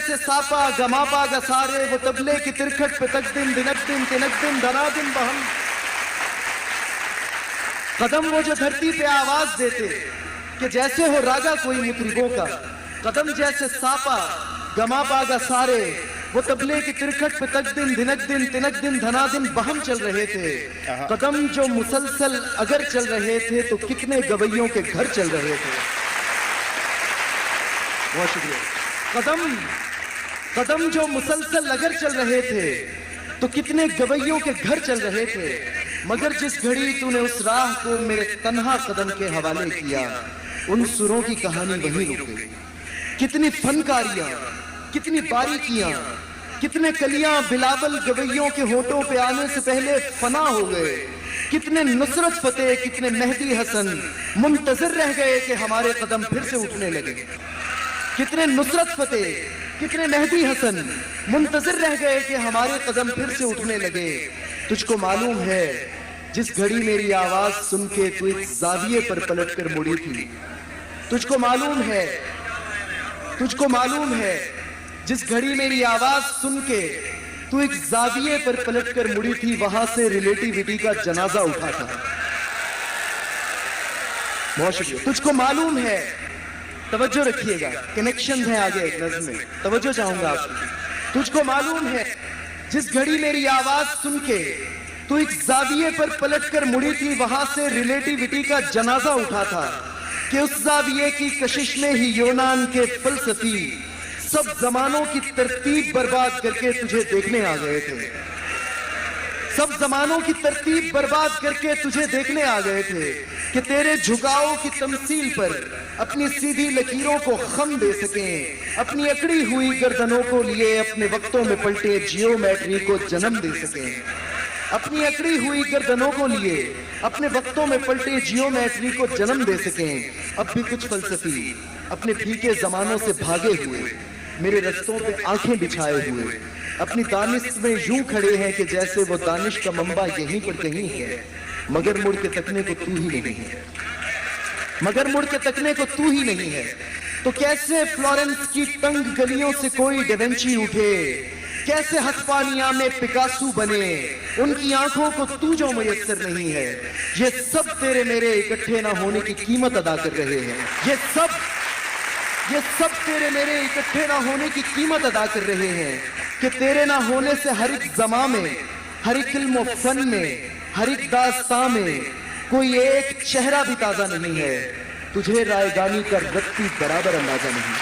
جیسے ساپا گما پا گسارے وہ تبلے کی ترکھٹ پہ تک دن دنک دن تنک دن دھنا دن بہم. قدم وہ جو دھرتی پہ آواز دیتے کہ جیسے ہو راگا کوئی مطربوں کا. قدم جیسے ساپا گما پا گسارے وہ تبلے کی ترکھٹ پہ تک دن دنک دن تنک دن دھنا دن بہم چل رہے تھے. قدم جو مسلسل اگر چل رہے تھے تو کتنے گویوں کے گھر چل رہے تھے. بہت شکریہ. قدم جو مسلسل اگر چل رہے تھے تو کتنے گویوں کے گھر چل رہے تھے. مگر جس گھڑی تو نے اس راہ کو میرے تنہا قدم کے حوالے کیا ان سروں کی کہانی وہیں رک گئی. کتنی فنکاریاں، کتنی باریکیاں، کتنے کلیاں بلاول گویوں کے ہونٹوں پہ آنے سے پہلے فنا ہو گئے. کتنے نصرت فتح، کتنے مہدی حسن منتظر رہ گئے کہ ہمارے قدم پھر سے اٹھنے لگے. کتنے نصرت فتح، کتنے مہدی حسن منتظر رہ گئے کہ ہمارے قدم پھر سے اٹھنے لگے. تجھ کو معلوم ہے جس گھڑی میری آواز سن کے تو ایک زاویے پر پلٹ کر مڑی تھی. تجھ کو معلوم ہے جس گھڑی میری آواز سن کے تو ایک زاویے پر پلٹ کر مڑی تھی وہاں سے ریلیٹیوٹی کا جنازہ اٹھا تھا. بہت شکریہ. تجھ کو معلوم ہے، توجہ رکھیے گا، کنیکشن ہے آگے ایک نظم میں، توجہ چاہوں گا آپ کی. تجھ کو معلوم ہے جس گھڑی میری آواز سن کے تو ایک زاویے پر پلٹ کر مڑی تھی وہاں سے ریلیٹیوٹی کا جنازہ اٹھا تھا کہ اس زاویے کی کشش میں ہی یونان کے فلسفی سب زمانوں کی ترتیب برباد کر کے تجھے دیکھنے آ گئے تھے. سب زمانوں کی ترتیب برباد کر کے تجھے دیکھنے آ گئے تھے کہ تیرے جھکاؤ کی تمثیل پر اپنی سیدھی لکیروں کو خم دے سکیں، اپنی اکڑی ہوئی گردنوں کو لیے اپنے وقتوں میں پلٹے جیومیٹری کو جنم دے سکیں. اپنی اکڑی ہوئی گردنوں کو لیے اپنے وقتوں میں پلٹے جیومیٹری کو جنم دے سکیں. اب بھی کچھ فلسفی اپنے پھیکے زمانوں سے بھاگے ہوئے میرے رستوں پہ آنکھیں بچھائے ہوئے اپنی دانش میں یوں کھڑے ہیں کہ جیسے وہ دانش کا منبع یہیں پر کہیں ہے، مگر مڑ کے تکنے کو تو ہی نہیں ہے. مگر مڑ کے تکنے کو تو ہی نہیں ہے. تو کیسے فلورنس کی تنگ گلیوں سے کوئی ڈیونچی اٹھے، کیسے ہسپانیہ میں پکاسو بنے، ان کی آنکھوں کو تو جو میسر نہیں ہے. یہ سب تیرے میرے اکٹھے نہ ہونے کی قیمت ادا کر رہے ہیں. یہ سب تیرے میرے اکٹھے نہ ہونے کی قیمت ادا کر رہے ہیں کہ تیرے نہ ہونے سے ہر ایک زماں میں، ہر ایک علم و فن میں، ہر ایک داستان میں کوئی ایک چہرہ بھی تازہ نہیں ہے. تجھے رائے گانی کا رتی برابر اندازہ نہیں.